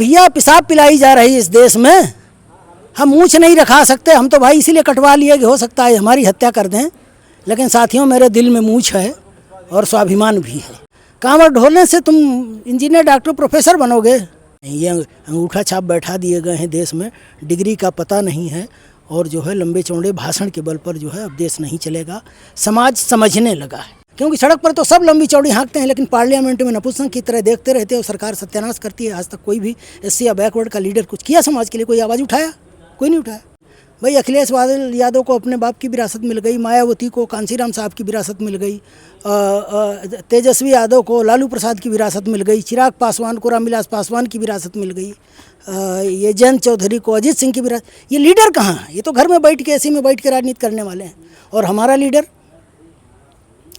भैया पेशाब पिलाई जा रही है इस देश में, हम मूछ नहीं रखा सकते। हम तो भाई इसीलिए कटवा लिए कि हो सकता है हमारी हत्या कर दें, लेकिन साथियों मेरे दिल में मूछ है और स्वाभिमान भी है। कांवर ढोलने से तुम इंजीनियर, डॉक्टर, प्रोफेसर बनोगे? ये अंगूठा छाप बैठा दिए गए हैं देश में, डिग्री का पता नहीं है और जो है लंबे चौड़े भाषण के बल पर जो है अब देश नहीं चलेगा। समाज समझने लगा है, क्योंकि सड़क पर तो सब लंबी चौड़ी हाँकते हैं, लेकिन पार्लियामेंट में नपुंसक की तरह देखते रहते हैं और सरकार सत्यानाश करती है। आज तक कोई भी एससी या बैकवर्ड का लीडर कुछ किया समाज के लिए? कोई आवाज़ उठाया? कोई नहीं उठाया। भाई अखिलेश यादव को अपने बाप की विरासत मिल गई, मायावती को कांसीराम साहब की विरासत मिल गई, तेजस्वी यादव को लालू प्रसाद की विरासत मिल गई, चिराग पासवान को रामविलास पासवान की विरासत मिल गई, ये जयंत चौधरी को अजीत सिंह की विरासत। ये लीडर कहाँ है? ये तो घर में बैठ के एसी में बैठ के राजनीति करने वाले हैं। और हमारा लीडर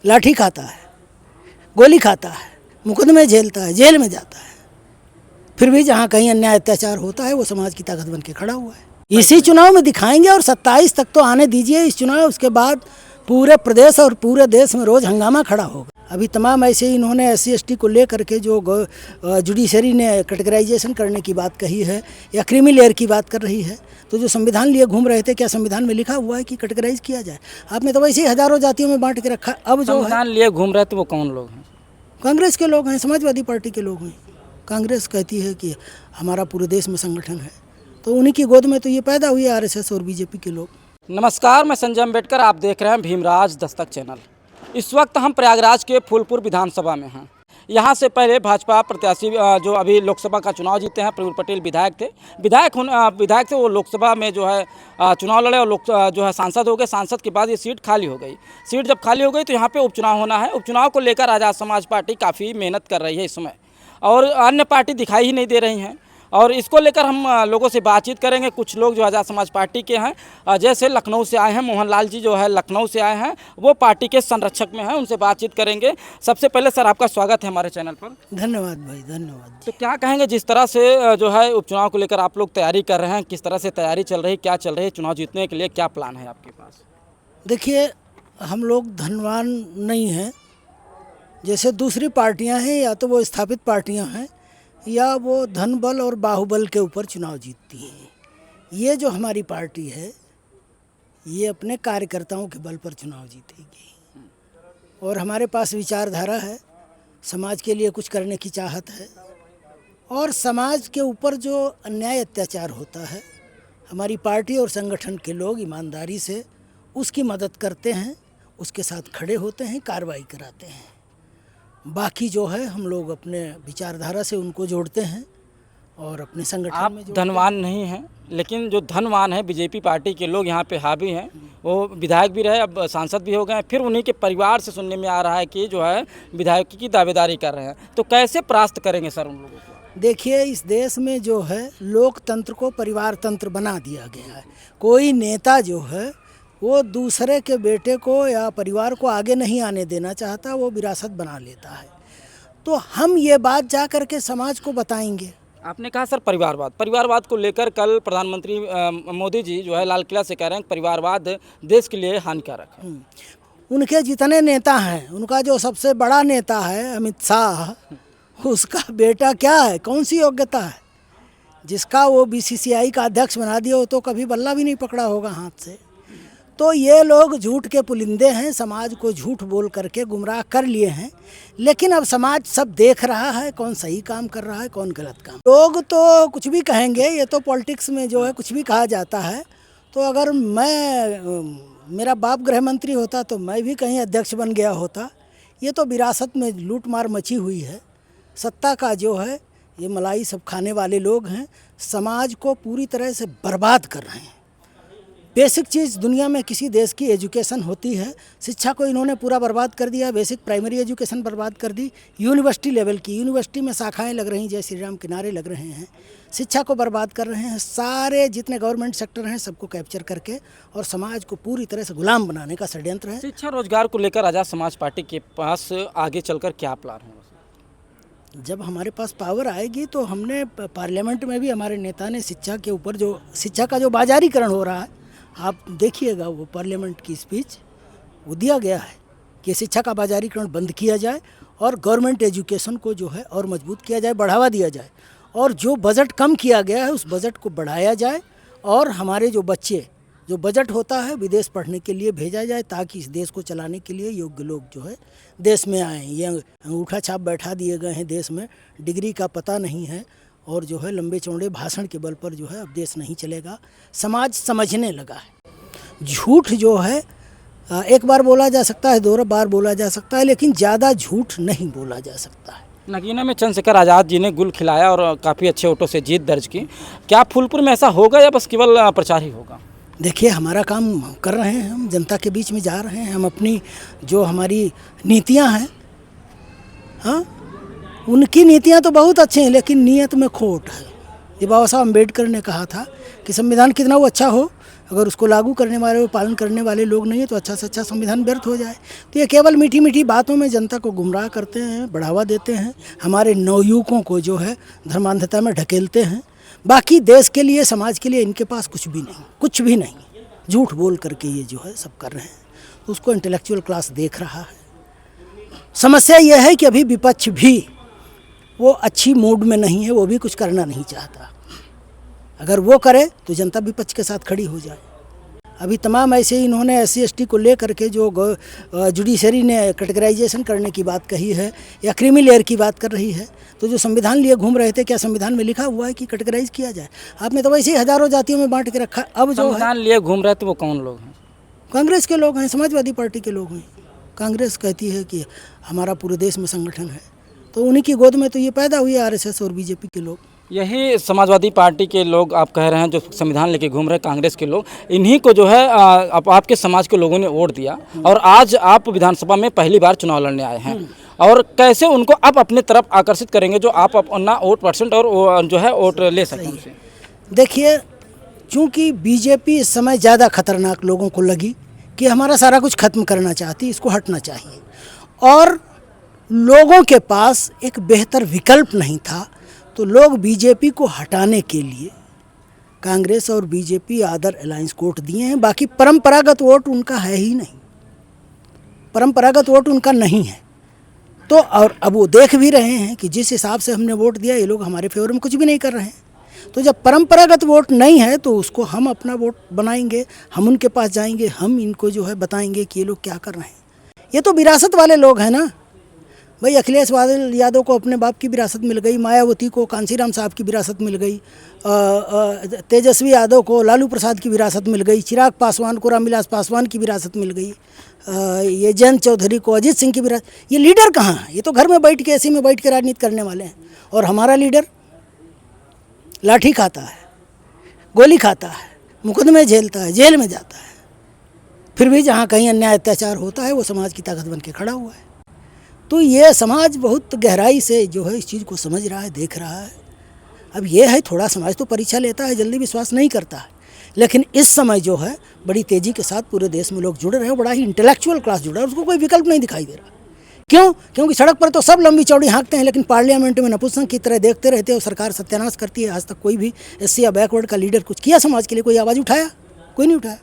लाठी खाता है, गोली खाता है, मुकदमे झेलता है, जेल में जाता है, फिर भी जहाँ कहीं अन्याय अत्याचार होता है वो समाज की ताकत बन के खड़ा हुआ है। इसी चुनाव में दिखाएंगे और 27 तक तो आने दीजिए इस चुनाव, उसके बाद पूरे प्रदेश और पूरे देश में रोज़ हंगामा खड़ा होगा। अभी तमाम ऐसे ही इन्होंने SC ST को लेकर के जो जुडिशरी ने कैटेगराइजेशन करने की बात कही है या क्रीमी लेयर की बात कर रही है, तो जो संविधान लिए घूम रहे थे, क्या संविधान में लिखा हुआ है कि कैटेगराइज किया जाए? आपने तो वैसे ही हजारों जातियों में बांट के रखा। अब जो संविधान लिए घूम रहे थे वो कौन लोग हैं? कांग्रेस के लोग हैं, समाजवादी पार्टी के लोग हैं। कांग्रेस कहती है कि हमारा पूरे देश में संगठन है, तो उन्हीं की गोद में तो ये पैदा हुई RSS और BJP के लोग। नमस्कार, मैं संजय अम्बेडकर, आप देख रहे हैं भीमराज दस्तक चैनल। इस वक्त हम प्रयागराज के फूलपुर विधानसभा में हैं। यहाँ से पहले भाजपा प्रत्याशी जो अभी लोकसभा का चुनाव जीते हैं, प्रफुल्ल पटेल विधायक थे। विधायक से वो लोकसभा में जो है चुनाव लड़े और जो है सांसद हो गए। सांसद के बाद ये सीट खाली हो गई। सीट जब खाली हो गई तो यहाँ पे उपचुनाव होना है। उपचुनाव को लेकर आज़ाद समाज पार्टी काफ़ी मेहनत कर रही है इस समय, और अन्य पार्टी दिखाई ही नहीं दे रही हैं। और इसको लेकर हम लोगों से बातचीत करेंगे। कुछ लोग जो आज़ाद समाज पार्टी के हैं, जैसे लखनऊ से आए हैं, मोहनलाल जी जो है लखनऊ से आए हैं, वो पार्टी के संरक्षक में हैं, उनसे बातचीत करेंगे। सबसे पहले सर आपका स्वागत है हमारे चैनल पर। धन्यवाद भाई, धन्यवाद। तो क्या कहेंगे, जिस तरह से जो है उपचुनाव को लेकर आप लोग तैयारी कर रहे हैं, किस तरह से तैयारी चल रही है, क्या चल रही है, चुनाव जीतने के लिए क्या प्लान है आपके पास? देखिए, हम लोग धनवान नहीं हैं जैसे दूसरी पार्टियां हैं, या तो वो स्थापित पार्टियां हैं या वो धन बल और बाहुबल के ऊपर चुनाव जीतती हैं। ये जो हमारी पार्टी है ये अपने कार्यकर्ताओं के बल पर चुनाव जीतेगी, और हमारे पास विचारधारा है, समाज के लिए कुछ करने की चाहत है, और समाज के ऊपर जो अन्याय अत्याचार होता है हमारी पार्टी और संगठन के लोग ईमानदारी से उसकी मदद करते हैं, उसके साथ खड़े होते हैं, कार्रवाई कराते हैं। बाकी जो है हम लोग अपने विचारधारा से उनको जोड़ते हैं और अपने संगठन में। धनवान नहीं हैं, लेकिन जो धनवान है BJP पार्टी के लोग यहाँ पे हावी हैं, वो विधायक भी रहे, अब सांसद भी हो गए, फिर उन्हीं के परिवार से सुनने में आ रहा है कि जो है विधायक की दावेदारी कर रहे हैं। तो कैसे परास्त करेंगे सर उन लोगों को? देखिए, इस देश में जो है लोकतंत्र को परिवार तंत्र बना दिया गया है। कोई नेता जो है वो दूसरे के बेटे को या परिवार को आगे नहीं आने देना चाहता, वो विरासत बना लेता है। तो हम ये बात जा कर के समाज को बताएंगे। आपने कहा सर परिवारवाद को लेकर कल प्रधानमंत्री मोदी जी जो है लाल किला से कह रहे हैं परिवारवाद देश के लिए हानिकारक है। उनके जितने नेता हैं, उनका जो सबसे बड़ा नेता है अमित शाह, उसका बेटा क्या है, कौन सी योग्यता है जिसका वो BCCI का अध्यक्ष बना दिया? हो तो कभी बल्ला भी नहीं पकड़ा होगा हाथ से। तो ये लोग झूठ के पुलिंदे हैं, समाज को झूठ बोल करके गुमराह कर लिए हैं। लेकिन अब समाज सब देख रहा है कौन सही काम कर रहा है, कौन गलत काम। लोग तो कुछ भी कहेंगे, ये तो पॉलिटिक्स में जो है कुछ भी कहा जाता है। तो अगर मेरा बाप गृह मंत्री होता तो मैं भी कहीं अध्यक्ष बन गया होता। ये तो विरासत में लूट मार मची हुई है। सत्ता का जो है ये मलाई सब खाने वाले लोग हैं, समाज को पूरी तरह से बर्बाद कर रहे हैं। बेसिक चीज़ दुनिया में किसी देश की एजुकेशन होती है, शिक्षा को इन्होंने पूरा बर्बाद कर दिया। बेसिक प्राइमरी एजुकेशन बर्बाद कर दी, यूनिवर्सिटी लेवल की, यूनिवर्सिटी में शाखाएं लग रही, जय श्री राम किनारे लग रहे हैं, शिक्षा को बर्बाद कर रहे हैं। सारे जितने गवर्नमेंट सेक्टर हैं सबको कैप्चर करके और समाज को पूरी तरह से गुलाम बनाने का षड्यंत्र है। शिक्षा रोजगार को लेकर आज़ाद समाज पार्टी के पास आगे चलकर क्या प्लान है? जब हमारे पास पावर आएगी तो हमने पार्लियामेंट में भी हमारे नेता ने शिक्षा के ऊपर जो शिक्षा का जो बाजारीकरण हो रहा है, आप देखिएगा वो पार्लियामेंट की स्पीच, वो दिया गया है कि शिक्षा का बाजारीकरण बंद किया जाए और गवर्नमेंट एजुकेशन को जो है और मजबूत किया जाए, बढ़ावा दिया जाए। और जो बजट कम किया गया है उस बजट को बढ़ाया जाए और हमारे जो बच्चे जो बजट होता है विदेश पढ़ने के लिए भेजा जाए ताकि इस देश को चलाने के लिए योग्य लोग जो है देश में आएँ। ये अंगूठा छाप बैठा दिए गए हैं देश में, डिग्री का पता नहीं है और जो है लंबे चौड़े भाषण के बल पर जो है अब देश नहीं चलेगा। समाज समझने लगा है। झूठ जो है एक बार बोला जा सकता है, 2 बार बोला जा सकता है, लेकिन ज़्यादा झूठ नहीं बोला जा सकता है। नगीना में चंद्रशेखर आज़ाद जी ने गुल खिलाया और काफ़ी अच्छे वोटों से जीत दर्ज की। क्या फूलपुर में ऐसा होगा या बस केवल प्रचार ही होगा? देखिए, हमारा काम कर रहे हैं, हम जनता के बीच में जा रहे हैं, हम अपनी जो हमारी नीतियां हैं, हाँ, उनकी नीतियां तो बहुत अच्छी हैं लेकिन नीयत में खोट है। ये बाबा साहब अम्बेडकर ने कहा था कि संविधान कितना वो अच्छा हो, अगर उसको लागू करने वाले पालन करने वाले लोग नहीं है तो अच्छा से अच्छा संविधान व्यर्थ हो जाए। तो ये केवल मीठी मीठी बातों में जनता को गुमराह करते हैं, बढ़ावा देते हैं, हमारे नवयुवकों को जो है धर्मांधता में ढकेलते हैं। बाकी देश के लिए, समाज के लिए इनके पास कुछ भी नहीं, कुछ भी नहीं। झूठ बोल करके ये जो है सब कर रहे हैं, तो उसको इंटेलेक्चुअल क्लास देख रहा है। समस्या यह है कि अभी विपक्ष भी वो अच्छी मूड में नहीं है, वो भी कुछ करना नहीं चाहता। अगर वो करे तो जनता विपक्ष के साथ खड़ी हो जाए। अभी तमाम ऐसे ही इन्होंने SC/ST को ले करके जो जुडिशरी ने कैटेगराइजेशन करने की बात कही है या क्रीमी लेयर की बात कर रही है, तो जो संविधान लिए घूम रहे थे, क्या संविधान में लिखा हुआ है कि कैटेगराइज किया जाए? आपने तो वैसे ही हजारों जातियों में बांट के रखा। अब जो संविधान लिए घूम रहे थे वो कौन लोग हैं? कांग्रेस के लोग हैं, समाजवादी पार्टी के लोग हैं। कांग्रेस कहती है कि हमारा पूरे देश में संगठन है, तो उन्हीं की गोद में तो ये पैदा हुई RSS और BJP के लोग। यही समाजवादी पार्टी के लोग आप कह रहे हैं जो संविधान लेके घूम रहे हैं, कांग्रेस के लोग, इन्हीं को जो है आपके समाज के लोगों ने वोट दिया और आज आप विधानसभा में पहली बार चुनाव लड़ने आए हैं। और कैसे उनको आप अपने तरफ आकर्षित करेंगे जो आप अपना वोट परसेंट और जो है वोट ले सकें? देखिए, चूँकि BJP इस समय ज़्यादा खतरनाक लोगों को लगी कि हमारा सारा कुछ खत्म करना चाहती, इसको हटना चाहिए, और लोगों के पास एक बेहतर विकल्प नहीं था, तो लोग BJP को हटाने के लिए कांग्रेस और BJP अदर अलायंस को वोट दिए हैं। बाकी परंपरागत वोट उनका है ही नहीं, परंपरागत वोट उनका नहीं है। तो और अब वो देख भी रहे हैं कि जिस हिसाब से हमने वोट दिया ये लोग हमारे फेवर में कुछ भी नहीं कर रहे हैं। तो जब परंपरागत वोट नहीं है तो उसको हम अपना वोट बनाएंगे, हम उनके पास जाएंगे, हम इनको जो है बताएंगे कि ये लोग क्या कर रहे हैं। ये तो विरासत वाले लोग हैं ना भाई। अखिलेश यादव को अपने बाप की विरासत मिल गई, मायावती को कांसीराम साहब की विरासत मिल गई, तेजस्वी यादव को लालू प्रसाद की विरासत मिल गई, चिराग पासवान को रामविलास पासवान की विरासत मिल गई, ये जयंत चौधरी को अजीत सिंह की विरासत। ये लीडर कहाँ है? ये तो घर में बैठ के ऐसे में बैठ के राजनीति करने वाले हैं। और हमारा लीडर लाठी खाता है, गोली खाता है, मुकदमे झेलता है, जेल में जाता है, फिर भी जहाँ कहीं अन्याय अत्याचार होता है वो समाज की ताकत बन के खड़ा हुआ है। तो ये समाज बहुत गहराई से जो है इस चीज़ को समझ रहा है, देख रहा है। अब ये है, थोड़ा समाज तो परीक्षा लेता है, जल्दी विश्वास नहीं करता है, लेकिन इस समय जो है बड़ी तेज़ी के साथ पूरे देश में लोग जुड़ रहे हैं, बड़ा ही इंटेलेक्चुअल क्लास जुड़ा है, उसको कोई विकल्प नहीं दिखाई दे रहा। क्यों? क्योंकि सड़क पर तो सब लंबी चौड़ी हाँकते हैं, लेकिन पार्लियामेंट में नपुंसक की तरह देखते रहते हैं और सरकार सत्यानाश करती है। आज तक कोई भी SC या बैकवर्ड का लीडर कुछ किया समाज के लिए? कोई आवाज़ उठाया? कोई नहीं उठाया।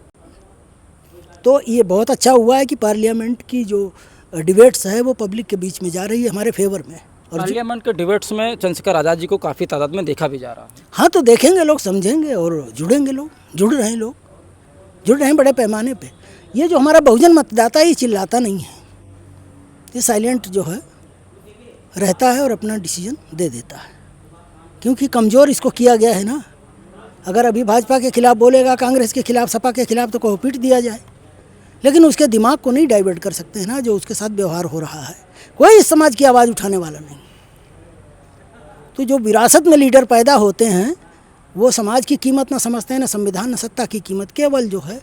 तो ये बहुत अच्छा हुआ है कि पार्लियामेंट की जो डिबेट्स है वो पब्लिक के बीच में जा रही है हमारे फेवर में। और पार्लियामेंट के डिबेट्स में चंद्रशेखर आज़ाद जी को काफ़ी तादाद में देखा भी जा रहा है। हाँ, तो देखेंगे लोग, समझेंगे और जुड़ेंगे लोग। जुड़ रहे हैं लोग, जुड़ रहे हैं बड़े पैमाने पे। ये जो हमारा बहुजन मतदाता है ये चिल्लाता नहीं है, ये साइलेंट जो है रहता है और अपना डिसीजन दे देता है, क्योंकि कमज़ोर इसको किया गया है ना। अगर अभी भाजपा के खिलाफ बोलेगा, कांग्रेस के खिलाफ, सपा के खिलाफ, तो कहो पीट दिया जाए, लेकिन उसके दिमाग को नहीं डाइवर्ट कर सकते हैं ना, जो उसके साथ व्यवहार हो रहा है। कोई इस समाज की आवाज़ उठाने वाला नहीं। तो जो विरासत में लीडर पैदा होते हैं वो समाज की कीमत ना समझते हैं, ना संविधान, ना सत्ता की कीमत। केवल जो है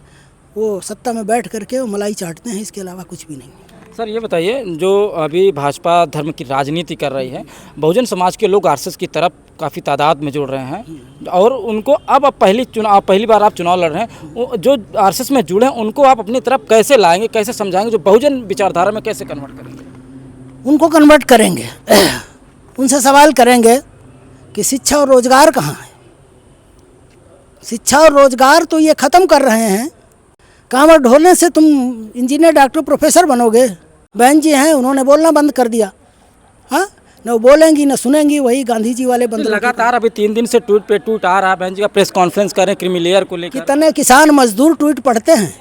वो सत्ता में बैठ करके वो मलाई चाटते हैं, इसके अलावा कुछ भी नहीं। सर ये बताइए, जो अभी भाजपा धर्म की राजनीति कर रही है, बहुजन समाज के लोग RSS की तरफ काफ़ी तादाद में जुड़ रहे हैं और उनको अब पहली बार आप चुनाव लड़ रहे हैं, जो RSS में जुड़े हैं उनको आप अपनी तरफ कैसे लाएंगे, कैसे समझाएंगे, जो बहुजन विचारधारा में कैसे कन्वर्ट करेंगे? उनको कन्वर्ट करेंगे, उनसे सवाल करेंगे कि शिक्षा और रोजगार कहाँ है। शिक्षा और रोजगार तो ये ख़त्म कर रहे हैं। कांवड़ ढोलने से तुम इंजीनियर, डॉक्टर, प्रोफेसर बनोगे? बहन जी हैं, उन्होंने बोलना बंद कर दिया। हाँ, न वो बोलेंगी न सुनेंगी, वही गांधी जी वाले बंदे लगातार अभी 3 दिन से ट्वीट पे ट्वीट आ रहा है, बहन जी का प्रेस कॉन्फ्रेंस कर रहे हैं क्रीमी लेयर को लेकर। कितने किसान मजदूर ट्वीट पढ़ते हैं?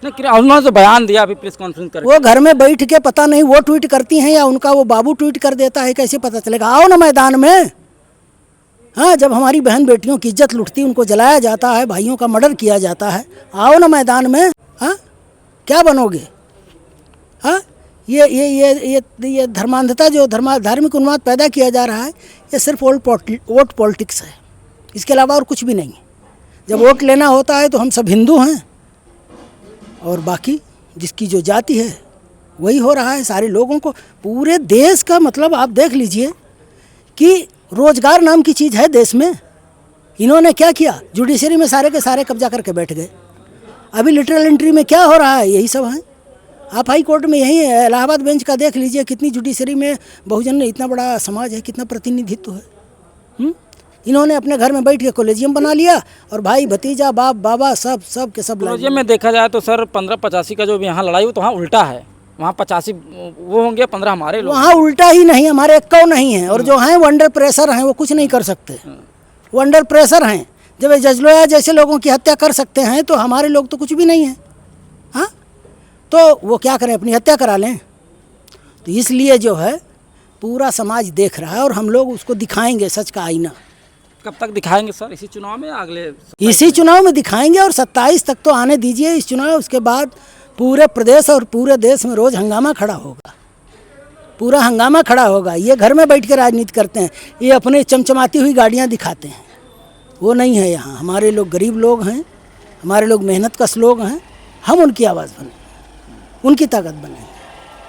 नहीं, उन्होंने तो बयान दिया अभी प्रेस कॉन्फ्रेंस कर। वो घर में बैठ के पता नहीं वो ट्वीट करती हैं या उनका वो बाबू ट्वीट कर देता है, कैसे पता चलेगा? आओ ना मैदान में। हाँ, जब हमारी बहन बेटियों की इज्जत लुटती, उनको जलाया जाता है, भाइयों का मर्डर किया जाता है, आओ ना मैदान में। हाँ, क्या बनोगे? हाँ, ये धर्मांधता जो धार्मिक उन्माद पैदा किया जा रहा है, ये सिर्फ वोट पॉलिटिक्स है, इसके अलावा और कुछ भी नहीं है। जब वोट लेना होता है तो हम सब हिंदू हैं, और बाकी जिसकी जो जाति है वही हो रहा है सारे लोगों को। पूरे देश का मतलब आप देख लीजिए कि रोजगार नाम की चीज़ है देश में। इन्होंने क्या किया? जुडिशरी में सारे के सारे कब्जा करके बैठ गए। अभी लिटरल एंट्री में क्या हो रहा है? यही सब है। आप हाई कोर्ट में यही इलाहाबाद बेंच का देख लीजिए, कितनी जुडिशरी में बहुजन ने, इतना बड़ा समाज है, कितना प्रतिनिधित्व है। इन्होंने अपने घर में बैठ के कॉलेजियम बना लिया, और भाई भतीजा बाप बाबा सब के सब। कॉलेजियम में देखा जाए तो सर 15-85 का जो यहाँ लड़ाई हो, तो वहाँ उल्टा है। वहाँ 85 वो होंगे, 15 हमारे लोग। वहाँ उल्टा ही नहीं, हमारे एक कौ नहीं है, और जो हैं वो अंडर प्रेशर हैं, वो कुछ नहीं कर सकते। वो अंडर प्रेशर हैं। जब जज लोया जैसे लोगों की हत्या कर सकते हैं, तो हमारे लोग तो कुछ भी नहीं हैं। हाँ, तो वो क्या करें? अपनी हत्या करा लें? तो इसलिए जो है पूरा समाज देख रहा है, और हम लोग उसको दिखाएंगे सच का आईना। कब तक दिखाएंगे सर? इसी चुनाव में? अगले इसी चुनाव में दिखाएंगे, और 27 तक तो आने दीजिए इस चुनाव। उसके बाद पूरे प्रदेश और पूरे देश में रोज हंगामा खड़ा होगा, पूरा हंगामा खड़ा होगा। ये घर में बैठ के राजनीति करते हैं, ये अपने चमचमाती हुई गाड़ियाँ दिखाते हैं, वो नहीं है यहाँ। हमारे लोग गरीब लोग हैं, हमारे लोग मेहनत कश लोग हैं, हम उनकी आवाज़ बने, उनकी ताकत बने।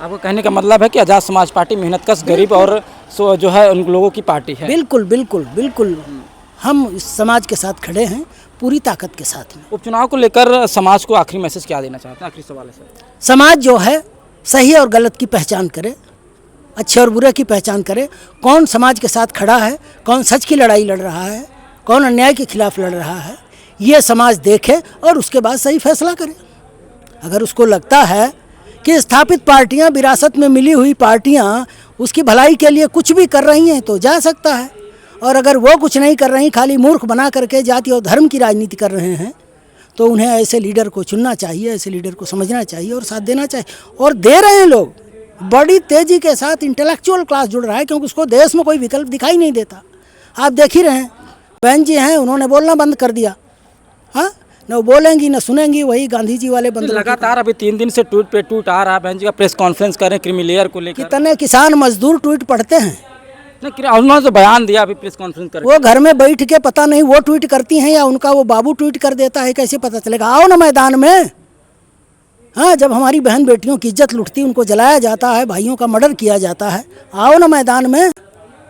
आपको कहने का मतलब है कि आज़ाद समाज पार्टी मेहनतकश, गरीब और जो है उन लोगों की पार्टी है। बिल्कुल बिल्कुल बिल्कुल, हम इस समाज के साथ खड़े हैं पूरी ताकत के साथ में। उपचुनाव को लेकर समाज को आखिरी मैसेज क्या देना चाहते हैं? आखिरी सवाल है सर। समाज जो है सही और गलत की पहचान करे, अच्छे और बुरे की पहचान करे। कौन समाज के साथ खड़ा है, कौन सच की लड़ाई लड़ रहा है, कौन अन्याय के खिलाफ लड़ रहा है, ये समाज देखे और उसके बाद सही फैसला करे। अगर उसको लगता है कि स्थापित पार्टियां, विरासत में मिली हुई पार्टियां उसकी भलाई के लिए कुछ भी कर रही हैं, तो जा सकता है। और अगर वो कुछ नहीं कर रही, खाली मूर्ख बना करके जाति और धर्म की राजनीति कर रहे हैं, तो उन्हें ऐसे लीडर को चुनना चाहिए, ऐसे लीडर को समझना चाहिए और साथ देना चाहिए। और दे रहे हैं लोग, बड़ी तेज़ी के साथ इंटेलेक्चुअल क्लास जुड़ रहा है, क्योंकि उसको देश में कोई विकल्प दिखाई नहीं देता। आप देख ही रहे हैं, बहन जी हैं, उन्होंने बोलना बंद कर दिया। हाँ, न वो बोलेंगी न सुनेंगी, वही गांधी जी वाले बंदे। लगातार अभी 3 दिन से ट्वीट पे ट्वीट आ रहा है, बहन जी का प्रेस कॉन्फ्रेंस कर रहे हैं क्रीमी लेयर को लेकर। कितने किसान मजदूर ट्वीट पढ़ते हैं? नहीं, उन्होंने तो बयान दिया अभी प्रेस कॉन्फ्रेंस कर। वो घर में बैठ के पता नहीं वो ट्वीट करती हैं या उनका वो बाबू ट्वीट कर देता है, कैसे पता चलेगा? आओ ना मैदान में। हाँ, जब हमारी बहन बेटियों की इज्जत लुटती, उनको जलाया जाता है, भाइयों का मर्डर किया जाता है, आओ ना मैदान में।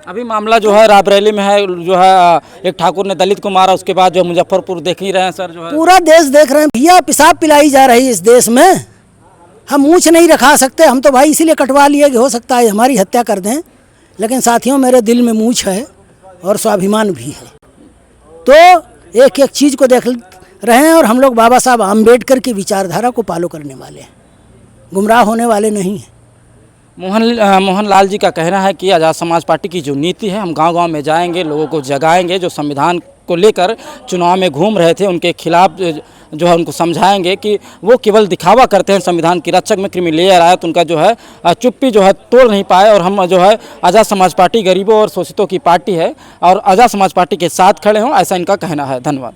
अभी मामला जो है रायबरेली में है, जो है एक ठाकुर ने दलित को मारा, उसके बाद जो मुजफ्फरपुर देख ही रहे हैं सर, जो है पूरा देश देख रहे हैं। भैया पेशाब पिलाई जा रही है इस देश में, हम मूंछ नहीं रखा सकते। हम तो भाई इसीलिए कटवा लिए कि हो सकता है हमारी हत्या कर दें, लेकिन साथियों मेरे दिल में मूंछ है और स्वाभिमान भी है। तो एक एक चीज़ को देख रहे हैं, और हम लोग बाबा साहब आम्बेडकर की विचारधारा को फॉलो करने वाले हैं, गुमराह होने वाले नहीं हैं। मोहन लाल जी का कहना है कि आज़ाद समाज पार्टी की जो नीति है, हम गांव-गांव में जाएंगे, लोगों को जगाएंगे, जो संविधान को लेकर चुनाव में घूम रहे थे उनके खिलाफ जो है उनको समझाएंगे कि वो केवल दिखावा करते हैं संविधान की रक्षक में। क्रीमी लेयर आया तो उनका जो है चुप्पी जो है तोड़ नहीं पाए, और हम जो है आज़ाद समाज पार्टी गरीबों और शोषितों की पार्टी है, और आज़ाद समाज पार्टी के साथ खड़े हों, ऐसा इनका कहना है। धन्यवाद।